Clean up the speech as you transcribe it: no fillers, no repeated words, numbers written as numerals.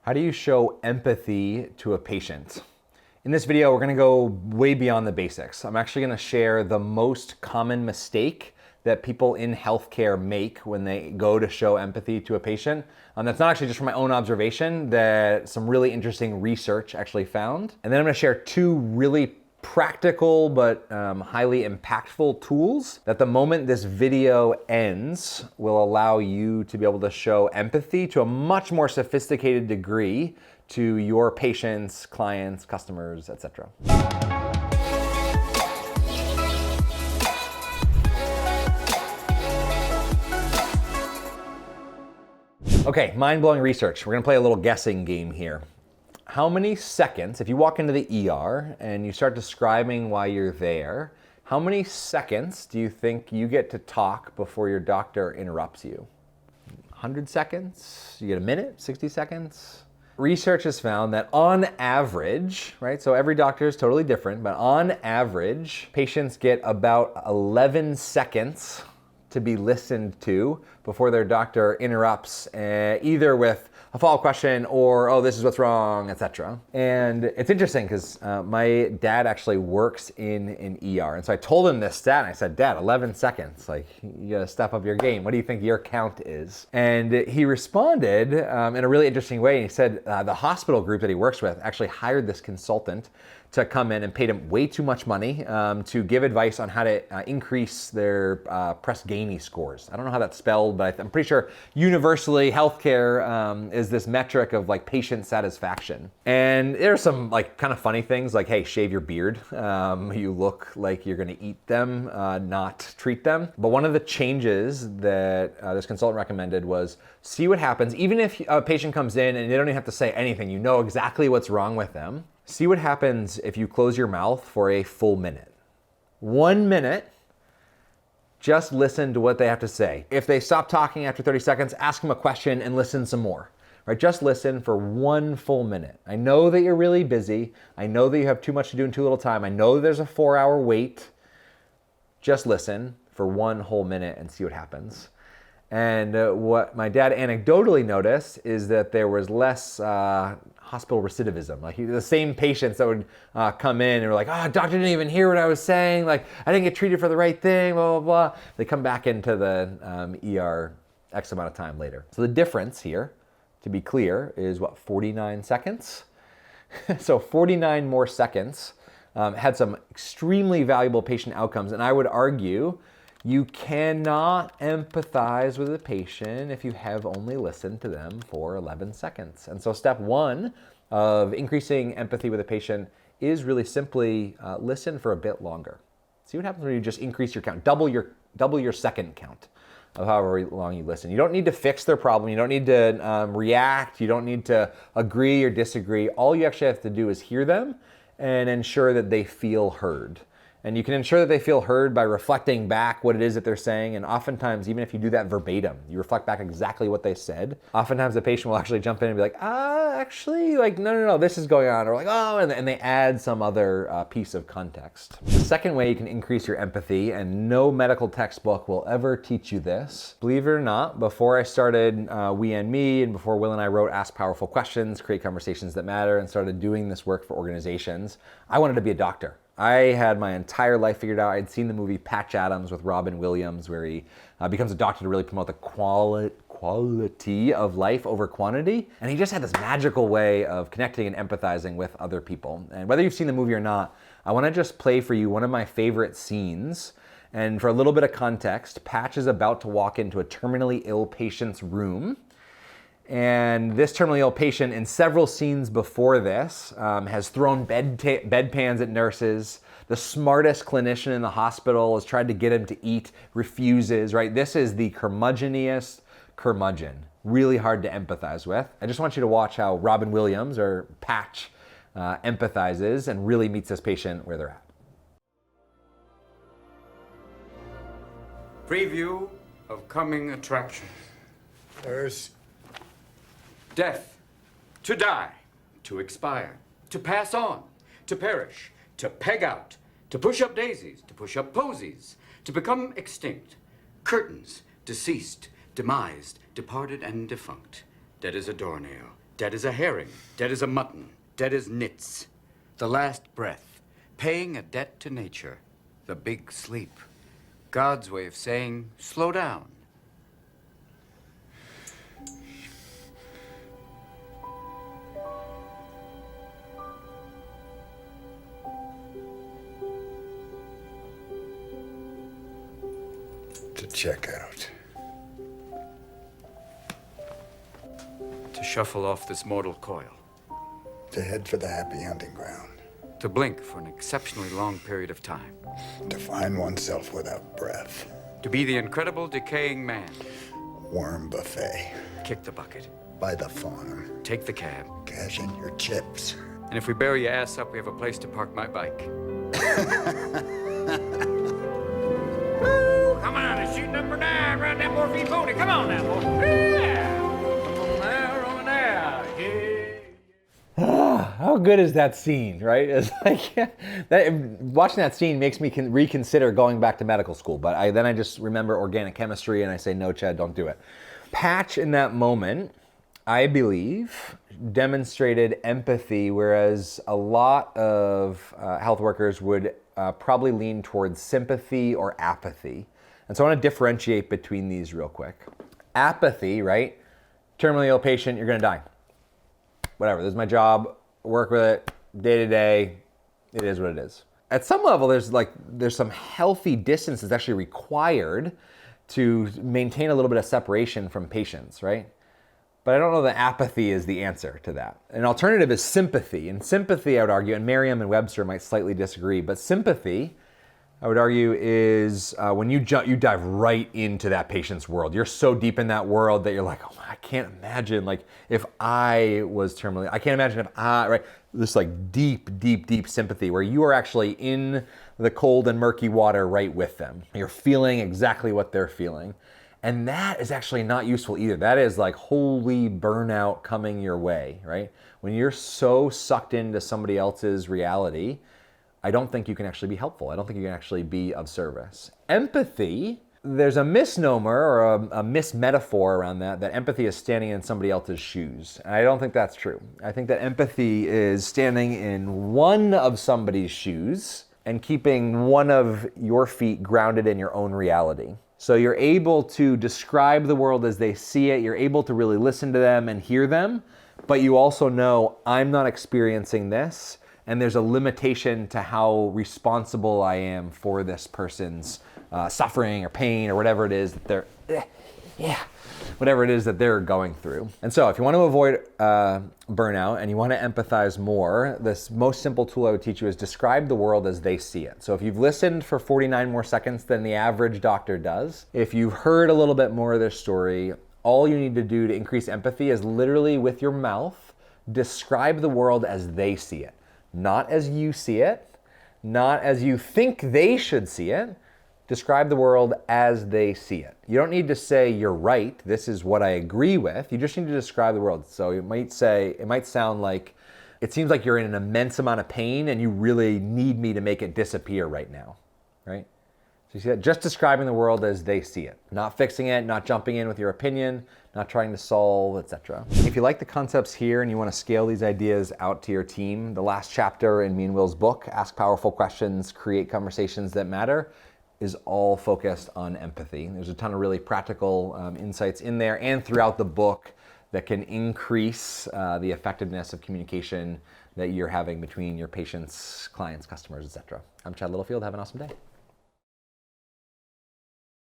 How do you show empathy to a patient? In this video, we're gonna go way beyond the basics. I'm actually gonna share the most common mistake that people in healthcare make when they go to show empathy to a patient. That's not actually just from my own observation, that some really interesting research actually found. And then I'm gonna share two really practical but highly impactful tools that the moment this video ends will allow you to be able to show empathy to a much more sophisticated degree to your patients, clients, customers, etc. Okay, mind-blowing research. We're gonna play a little guessing game here. How many seconds, if you walk into the ER and you start describing why you're there, how many seconds do you think you get to talk before your doctor interrupts you? 100 seconds? You get a minute? 60 seconds? Research has found that on average, right, so every doctor is totally different, but on average, patients get about 11 seconds to be listened to before their doctor interrupts, either with a follow-up question or, oh, this is what's wrong, etc. And it's interesting because my dad actually works in an ER. And so I told him this stat and I said, Dad, 11 seconds, like you gotta step up your game. What do you think your count is? And he responded in a really interesting way. And he said the hospital group that he works with actually hired this consultant to come in and paid him way too much money to give advice on how to increase their Press-Ganey scores. I don't know how that's spelled, but I'm pretty sure universally healthcare is this metric of like patient satisfaction. And there's some like kind of funny things like, hey, shave your beard. You look like you're gonna eat them, not treat them. But one of the changes that this consultant recommended was see what happens, even if a patient comes in and they don't even have to say anything, you know exactly what's wrong with them. See what happens if you close your mouth for a full minute. 1 minute, just listen to what they have to say. If they stop talking after 30 seconds, ask them a question and listen some more. Right? Just listen for 1 full minute. I know that you're really busy. I know that you have too much to do in too little time. I know there's a 4-hour wait. Just listen for 1 whole minute and see what happens. And what my dad anecdotally noticed is that there was less hospital recidivism. Like the same patients that would come in and were like, oh, doctor didn't even hear what I was saying. Like I didn't get treated for the right thing, blah, blah, blah. They come back into the ER X amount of time later. So the difference here, to be clear, is what, 49 seconds? So 49 more seconds had some extremely valuable patient outcomes. And I would argue you cannot empathize with a patient if you have only listened to them for 11 seconds. And so step one of increasing empathy with a patient is really simply listen for a bit longer. See what happens when you just increase your count, double your second count of however long you listen. You don't need to fix their problem. You don't need to react. You don't need to agree or disagree. All you actually have to do is hear them and ensure that they feel heard. And you can ensure that they feel heard by reflecting back what it is that they're saying. And oftentimes, even if you do that verbatim, you reflect back exactly what they said, oftentimes the patient will actually jump in and be like, actually, like, no, this is going on. Or like, oh, and they add some other piece of context. The second way you can increase your empathy, and no medical textbook will ever teach you this, believe it or not, before I started We and Me, and before Will and I wrote Ask Powerful Questions, Create Conversations That Matter, and started doing this work for organizations, I wanted to be a doctor. I had my entire life figured out. I'd seen the movie Patch Adams with Robin Williams, where he becomes a doctor to really promote the quality of life over quantity. And he just had this magical way of connecting and empathizing with other people. And whether you've seen the movie or not, I want to just play for you one of my favorite scenes. And for a little bit of context, Patch is about to walk into a terminally ill patient's room. And this terminally ill patient, in several scenes before this, has thrown bedpans at nurses. The smartest clinician in the hospital has tried to get him to eat, refuses, right? This is the curmudgeoniest curmudgeon. Really hard to empathize with. I just want you to watch how Robin Williams, or Patch, empathizes and really meets this patient where they're at. Preview of coming attractions. There's Death, to die, to expire, to pass on, to perish, to peg out, to push up daisies, to push up posies, to become extinct, curtains, deceased, demised, departed and defunct, dead as a doornail, Dead as a herring, dead as a mutton, dead as nits. The last breath, paying a debt to nature. The big sleep. God's way of saying, slow down. To check out. To shuffle off this mortal coil. To head for the happy hunting ground. To blink for an exceptionally long period of time. To find oneself without breath. To be the incredible decaying man. Worm buffet. Kick the bucket. By the farm. Take the cab. Cash in your chips. And if we bury your ass up, we have a place to park my bike. Woo! Come on, it's shoot number 9. Ride that 4 feet pony. Come on now, boy. Yeah! Come on now, on now. Yeah. How good is that scene, right? It's like watching that scene makes me reconsider going back to medical school. But then I just remember organic chemistry and I say, no, Chad, don't do it. Patch in that moment, I believe, demonstrated empathy, whereas a lot of health workers would probably lean towards sympathy or apathy. And so I want to differentiate between these real quick. Apathy, right? Terminally ill patient, you're going to die. Whatever, this is my job, work with it, day to day, it is what it is. At some level, there's some healthy distance that's actually required to maintain a little bit of separation from patients, right? But I don't know that apathy is the answer to that. An alternative is sympathy. And sympathy, I would argue, and Merriam and Webster might slightly disagree, but sympathy, I would argue, is when you dive right into that patient's world. You're so deep in that world that you're like, oh, I can't imagine, like, if I was terminally, I can't imagine if I, right? This like deep, deep, deep sympathy where you are actually in the cold and murky water right with them. You're feeling exactly what they're feeling. And that is actually not useful either. That is like holy burnout coming your way, right? When you're so sucked into somebody else's reality, I don't think you can actually be helpful. I don't think you can actually be of service. Empathy, there's a misnomer or a mismetaphor around that empathy is standing in somebody else's shoes. And I don't think that's true. I think that empathy is standing in one of somebody's shoes and keeping one of your feet grounded in your own reality. So you're able to describe the world as they see it. You're able to really listen to them and hear them, but you also know I'm not experiencing this, and there's a limitation to how responsible I am for this person's suffering or pain or whatever it is that they're going through. And so if you want to avoid burnout and you want to empathize more, this most simple tool I would teach you is describe the world as they see it. So if you've listened for 49 more seconds than the average doctor does, if you've heard a little bit more of their story, all you need to do to increase empathy is literally with your mouth, describe the world as they see it. Not as you see it, not as you think they should see it. Describe the world as they see it. You don't need to say, you're right, this is what I agree with. You just need to describe the world. So it might sound like, it seems like you're in an immense amount of pain and you really need me to make it disappear right now, right? So you see that? Just describing the world as they see it. Not fixing it, not jumping in with your opinion, not trying to solve, etc. If you like the concepts here and you want to scale these ideas out to your team, the last chapter in me and Will's book, Ask Powerful Questions, Create Conversations That Matter, is all focused on empathy. There's a ton of really practical insights in there and throughout the book that can increase the effectiveness of communication that you're having between your patients, clients, customers, etc. I'm Chad Littlefield. Have an awesome day.